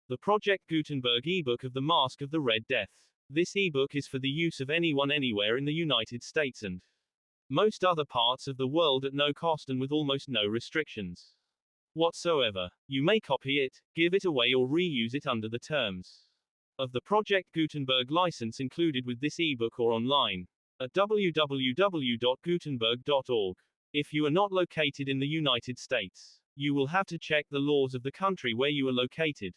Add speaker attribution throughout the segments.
Speaker 1: The Project Gutenberg ebook of the Masque of the Red Death. This ebook is for the use of anyone anywhere in the United States and most other parts of the world at no cost and with almost no restrictions whatsoever. You may copy it, give it away or reuse it under the terms of the Project Gutenberg license included with this ebook or online at www.gutenberg.org. If you are not located in the United States, you will have to check the laws of the country where you are located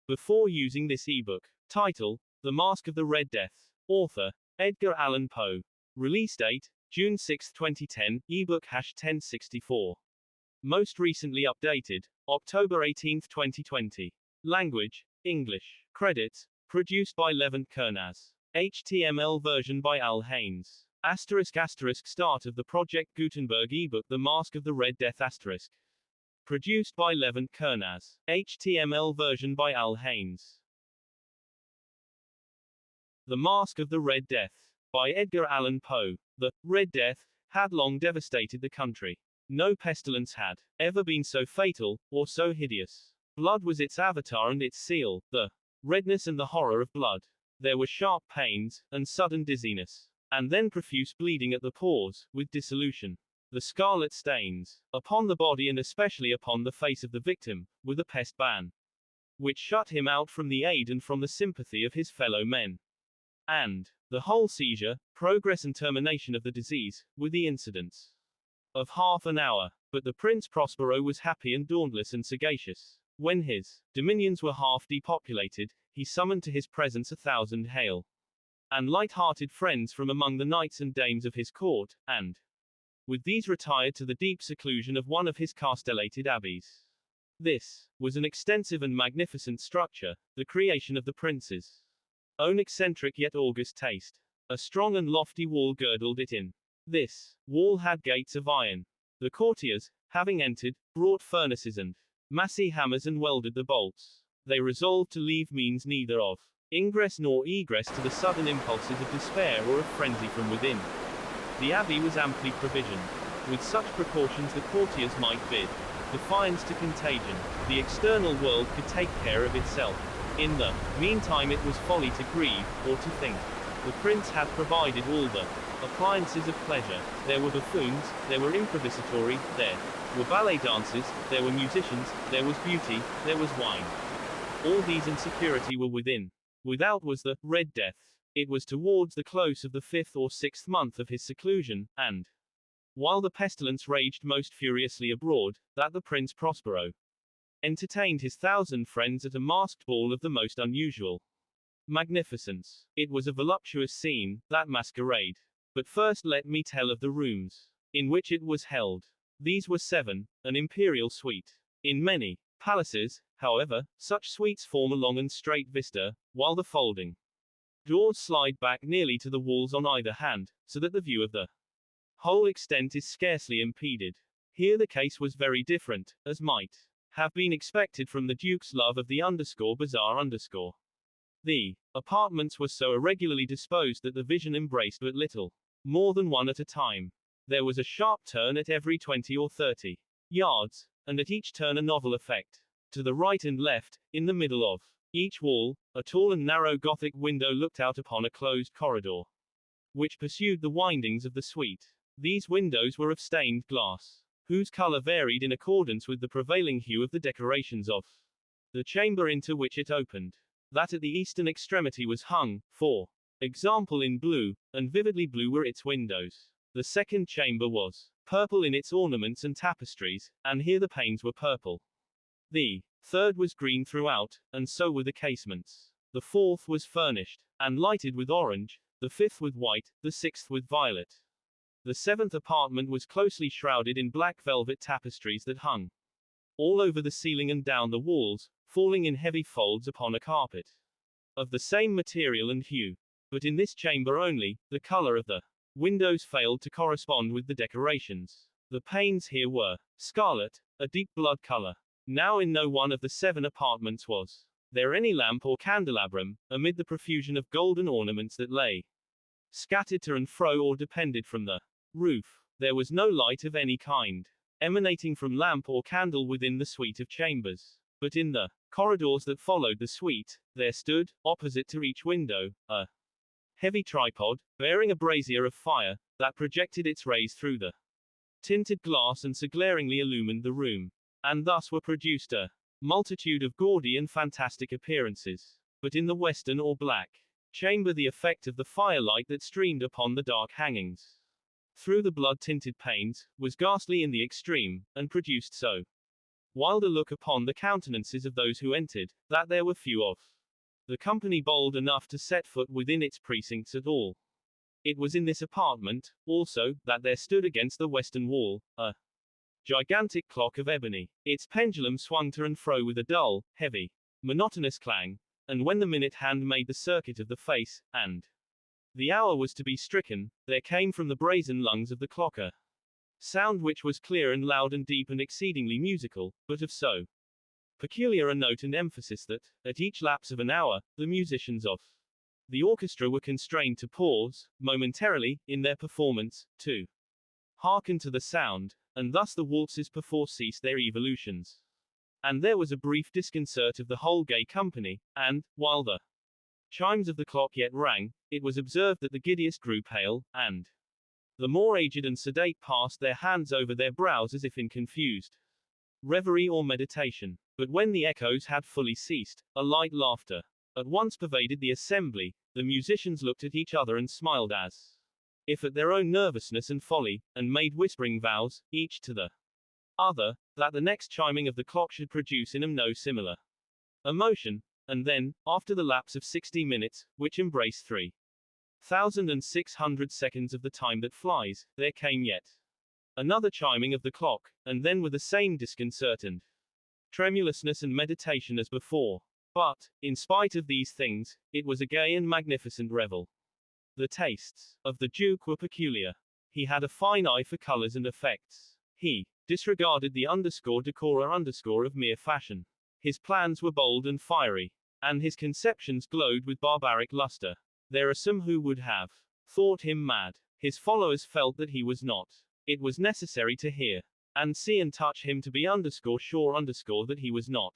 Speaker 1: before using this ebook. Title: The Masque of the Red Death. Author: Edgar Allan Poe. Release date: June 6, 2010. Ebook #1064. Most recently updated: October 18, 2020. Language: English. Credits: produced by Levent Kernaz. HTML version by Al Haynes. Start of the Project Gutenberg ebook The Masque of the Red Death *. Produced by Levent Kernaz. HTML version by Al Haynes. The Masque of the Red Death. By Edgar Allan Poe. The Red Death had long devastated the country. No pestilence had ever been so fatal, or so hideous. Blood was its avatar and its seal, the redness and the horror of blood. There were sharp pains, and sudden dizziness, and then profuse bleeding at the pores, with dissolution. The scarlet stains upon the body and especially upon the face of the victim, were the pest ban, which shut him out from the aid and from the sympathy of his fellow men. And the whole seizure, progress and termination of the disease, were the incidents of half an hour. But the Prince Prospero was happy and dauntless and sagacious. When his dominions were half depopulated, he summoned to his presence 1,000 hale and light-hearted friends from among the knights and dames of his court, and with these retired to the deep seclusion of one of his castellated abbeys. This was an extensive and magnificent structure, the creation of the prince's own eccentric yet august taste. A strong and lofty wall girdled it in. This wall had gates of iron. The courtiers, having entered, brought furnaces and massy hammers and welded the bolts. They resolved to leave means neither of ingress nor egress to the sudden impulses of despair or of frenzy from within. The abbey was amply provisioned. With such precautions the courtiers might bid defiance to contagion. The external world could take care of itself. In the meantime it was folly to grieve, or to think. The prince had provided all the appliances of pleasure. There were buffoons, there were improvisatori, there were ballet dancers, there were musicians, there was beauty, there was wine. All these and security were within. Without was the Red Death. It was towards the close of the 5th or 6th month of his seclusion, and while the pestilence raged most furiously abroad, that the Prince Prospero entertained his 1,000 friends at a masked ball of the most unusual magnificence. It was a voluptuous scene, that masquerade. But first let me tell of the rooms in which it was held. These were 7, an imperial suite. In many palaces, however, such suites form a long and straight vista, while the folding doors slide back nearly to the walls on either hand, so that the view of the whole extent is scarcely impeded. Here the case was very different, as might have been expected from the Duke's love of the bizarre. The apartments were so irregularly disposed that the vision embraced but little more than one at a time. There was a sharp turn at every 20 or 30 yards, and at each turn a novel effect. To the right and left, in the middle of each wall, a tall and narrow Gothic window looked out upon a closed corridor, which pursued the windings of the suite. These windows were of stained glass, whose color varied in accordance with the prevailing hue of the decorations of the chamber into which it opened. That at the eastern extremity was hung, for example, in blue, and vividly blue were its windows. The second chamber was purple in its ornaments and tapestries, and here the panes were purple. The third was green throughout, and so were the casements. The fourth was furnished and lighted with orange, the fifth with white, the sixth with violet. The seventh apartment was closely shrouded in black velvet tapestries that hung all over the ceiling and down the walls, falling in heavy folds upon a carpet of the same material and hue. But in this chamber only, the color of the windows failed to correspond with the decorations. The panes here were scarlet, a deep blood color. Now in no one of the 7 apartments was there any lamp or candelabrum, amid the profusion of golden ornaments that lay scattered to and fro or depended from the roof. There was no light of any kind emanating from lamp or candle within the suite of chambers. But in the corridors that followed the suite, there stood, opposite to each window, a heavy tripod, bearing a brazier of fire, that projected its rays through the tinted glass and so glaringly illumined the room. And thus were produced a multitude of gaudy and fantastic appearances. But in the western or black chamber the effect of the firelight that streamed upon the dark hangings through the blood-tinted panes, was ghastly in the extreme, and produced so wild a look upon the countenances of those who entered, that there were few of the company bold enough to set foot within its precincts at all. It was in this apartment, also, that there stood against the western wall, a gigantic clock of ebony. Its pendulum swung to and fro with a dull, heavy, monotonous clang, and when the minute hand made the circuit of the face, and the hour was to be stricken, there came from the brazen lungs of the clock a sound which was clear and loud and deep and exceedingly musical, but of so peculiar a note and emphasis that, at each lapse of an hour, the musicians of the orchestra were constrained to pause, momentarily, in their performance, to hearken to the sound, and thus the waltzes perforce ceased their evolutions. And there was a brief disconcert of the whole gay company, and, while the chimes of the clock yet rang, it was observed that the giddiest grew pale, and the more aged and sedate passed their hands over their brows as if in confused reverie or meditation. But when the echoes had fully ceased, a light laughter at once pervaded the assembly. The musicians looked at each other and smiled as if at their own nervousness and folly, and made whispering vows, each to the other, that the next chiming of the clock should produce in them no similar emotion. And then, after the lapse of 60 minutes, which embraced 3,600 seconds of the time that flies, there came yet another chiming of the clock, and then with the same disconcert and tremulousness and meditation as before. But, in spite of these things, it was a gay and magnificent revel. The tastes of the Duke were peculiar. He had a fine eye for colors and effects. He disregarded the decor of mere fashion. His plans were bold and fiery, and his conceptions glowed with barbaric luster. There are some who would have thought him mad. His followers felt that he was not. It was necessary to hear and see and touch him to be sure that he was not.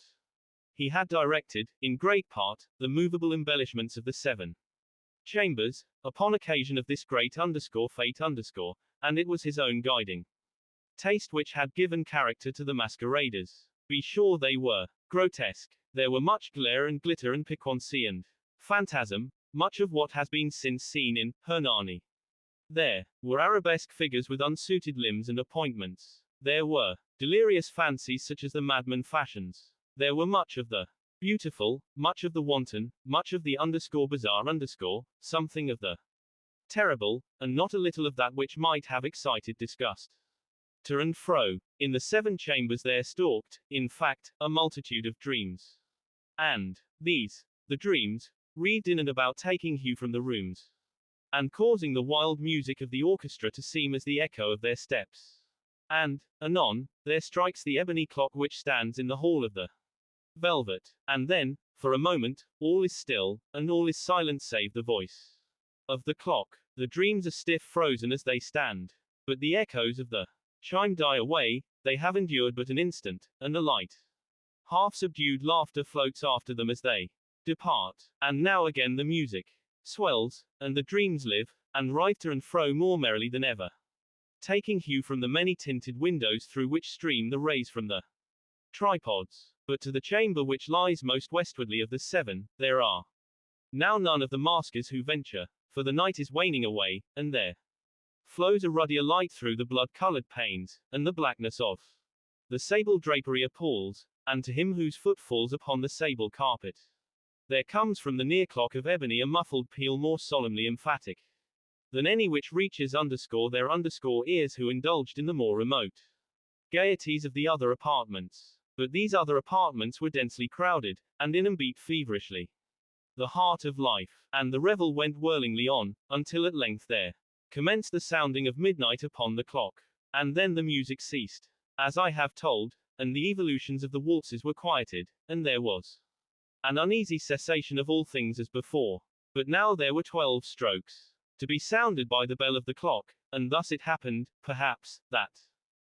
Speaker 1: He had directed, in great part, the movable embellishments of the 7 chambers, upon occasion of this great fate and it was his own guiding taste which had given character to the masqueraders. Be sure they were grotesque. There were much glare and glitter and piquancy and phantasm, much of what has been since seen in Hernani. There were arabesque figures with unsuited limbs and appointments. There were delirious fancies such as the madman fashions. There were much of the beautiful, much of the wanton, much of the bizarre something of the terrible, and not a little of that which might have excited disgust. To and fro, in the 7 chambers there stalked, in fact, a multitude of dreams. And these, the dreams, wreathed in and about taking hue from the rooms, and causing the wild music of the orchestra to seem as the echo of their steps. And, anon, there strikes the ebony clock which stands in the hall of the velvet, and then, for a moment, all is still, and all is silent save the voice of the clock. The dreams are stiff frozen as they stand, but the echoes of the chime die away. They have endured but an instant, and a light, half-subdued laughter floats after them as they depart. And now again the music swells, and the dreams live, and writhe to and fro more merrily than ever, taking hue from the many tinted windows through which stream the rays from the tripods. But to the chamber which lies most westwardly of the 7, there are now none of the maskers who venture, for the night is waning away, and there flows a ruddier light through the blood-colored panes, and the blackness of the sable drapery appalls, and to him whose foot falls upon the sable carpet, there comes from the near clock of ebony a muffled peal more solemnly emphatic than any which reaches their ears who indulged in the more remote gaieties of the other apartments. But these other apartments were densely crowded, and in 'em beat feverishly the heart of life, and the revel went whirlingly on, until at length there commenced the sounding of midnight upon the clock. And then the music ceased, as I have told, and the evolutions of the waltzes were quieted, and there was an uneasy cessation of all things as before. But now there were 12 strokes to be sounded by the bell of the clock, and thus it happened, perhaps, that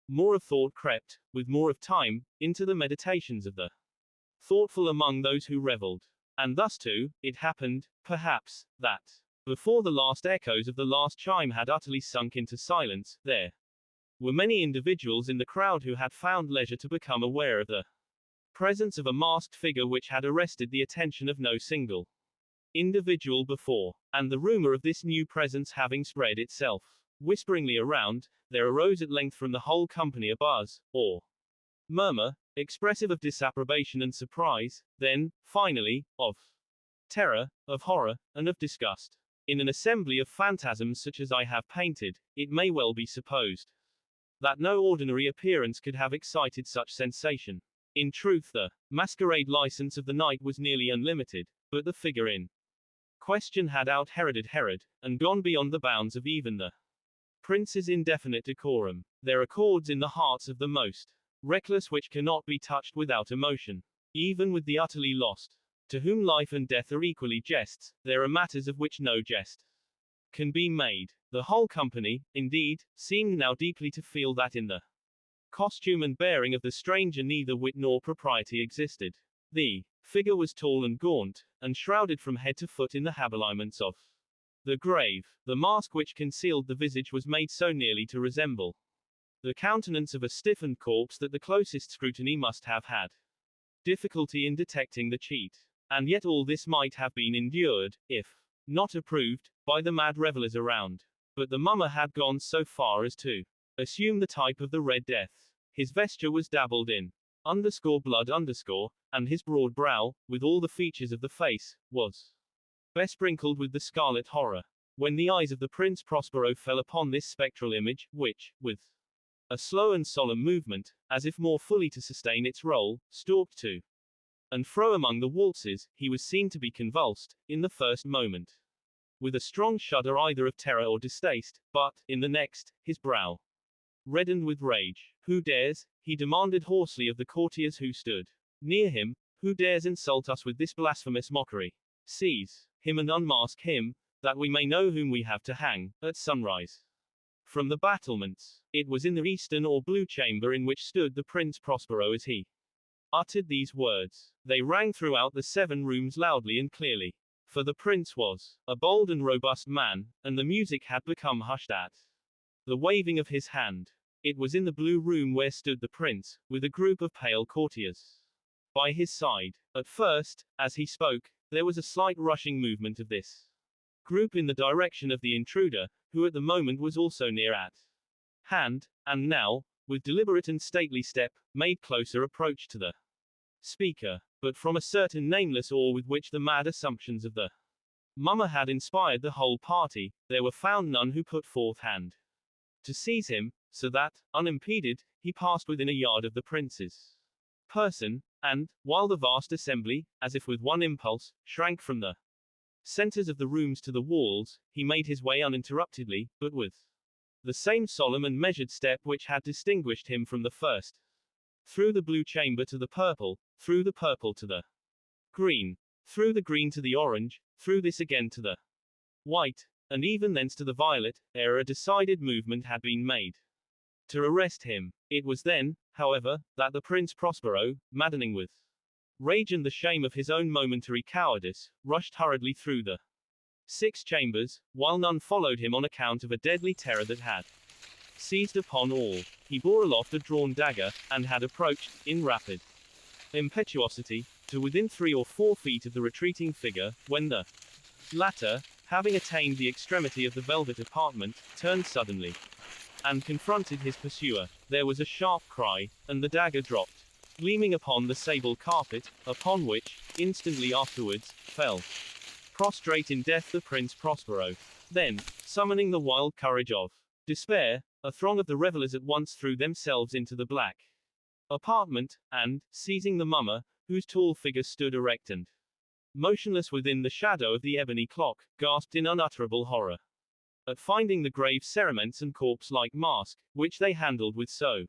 Speaker 1: more of thought crept, with more of time, into the meditations of the thoughtful among those who reveled. And thus too, it happened, perhaps, that, before the last echoes of the last chime had utterly sunk into silence, there were many individuals in the crowd who had found leisure to become aware of the presence of a masked figure which had arrested the attention of no single individual before. And the rumor of this new presence having spread itself whisperingly around, there arose at length from the whole company a buzz, or murmur, expressive of disapprobation and surprise, then, finally, of terror, of horror, and of disgust. In an assembly of phantasms such as I have painted, it may well be supposed that no ordinary appearance could have excited such sensation. In truth, the masquerade license of the night was nearly unlimited, but the figure in question had out-Heroded Herod, and gone beyond the bounds of even the prince's indefinite decorum. There are chords in the hearts of the most reckless which cannot be touched without emotion. Even with the utterly lost, to whom life and death are equally jests, there are matters of which no jest can be made. The whole company, indeed, seemed now deeply to feel that in the costume and bearing of the stranger neither wit nor propriety existed. The figure was tall and gaunt, and shrouded from head to foot in the habiliments of the grave. The mask which concealed the visage was made so nearly to resemble the countenance of a stiffened corpse that the closest scrutiny must have had difficulty in detecting the cheat. And yet all this might have been endured, if not approved, by the mad revelers around. But the mummer had gone so far as to assume the type of the Red Death. His vesture was dabbled in blood and his broad brow, with all the features of the face, was besprinkled with the scarlet horror. When the eyes of the Prince Prospero fell upon this spectral image, which, with a slow and solemn movement, as if more fully to sustain its role, stalked to and fro among the waltzes, he was seen to be convulsed, in the first moment, with a strong shudder either of terror or distaste, but, in the next, his brow reddened with rage. Who dares, he demanded hoarsely of the courtiers who stood near him, who dares insult us with this blasphemous mockery? Seize him and unmask him, that we may know whom we have to hang, at sunrise. From the battlements, it was in the eastern or blue chamber in which stood the Prince Prospero as he uttered these words. They rang throughout the 7 rooms loudly and clearly. For the prince was a bold and robust man, and the music had become hushed at the waving of his hand. It was in the blue room where stood the prince, with a group of pale courtiers by his side. At first, as he spoke, there was a slight rushing movement of this group in the direction of the intruder, who at the moment was also near at hand, and now, with deliberate and stately step, made closer approach to the speaker. But from a certain nameless awe with which the mad assumptions of the mummer had inspired the whole party, there were found none who put forth hand to seize him, so that, unimpeded, he passed within a yard of the prince's person, and, while the vast assembly, as if with one impulse, shrank from the centers of the rooms to the walls, he made his way uninterruptedly, but with the same solemn and measured step which had distinguished him from the first, through the blue chamber to the purple, through the purple to the green, through the green to the orange, through this again to the white, and even thence to the violet, ere a decided movement had been made to arrest him. It was then, however, that the Prince Prospero, maddening with rage and the shame of his own momentary cowardice, rushed hurriedly through the 6 chambers, while none followed him on account of a deadly terror that had seized upon all. He bore aloft a drawn dagger, and had approached, in rapid impetuosity, to within 3 or 4 feet of the retreating figure, when the latter, having attained the extremity of the velvet apartment, turned suddenly and confronted his pursuer. There was a sharp cry, and the dagger dropped, gleaming upon the sable carpet, upon which, instantly afterwards, fell prostrate in death the Prince Prospero. Then, summoning the wild courage of despair, a throng of the revelers at once threw themselves into the black apartment, and, seizing the mummer, whose tall figure stood erect and motionless within the shadow of the ebony clock, gasped in unutterable horror at finding the grave cerements and corpse-like mask, which they handled with so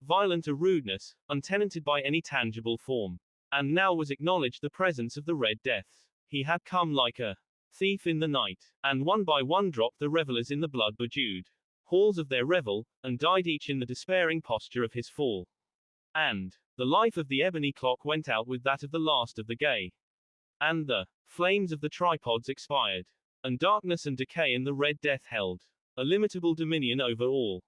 Speaker 1: violent a rudeness, untenanted by any tangible form. And now was acknowledged the presence of the Red Death. He had come like a thief in the night, and one by one dropped the revelers in the blood-bedewed halls of their revel, and died each in the despairing posture of his fall. And the life of the ebony clock went out with that of the last of the gay. And the flames of the tripods expired. And darkness and decay and the Red Death held illimitable dominion over all.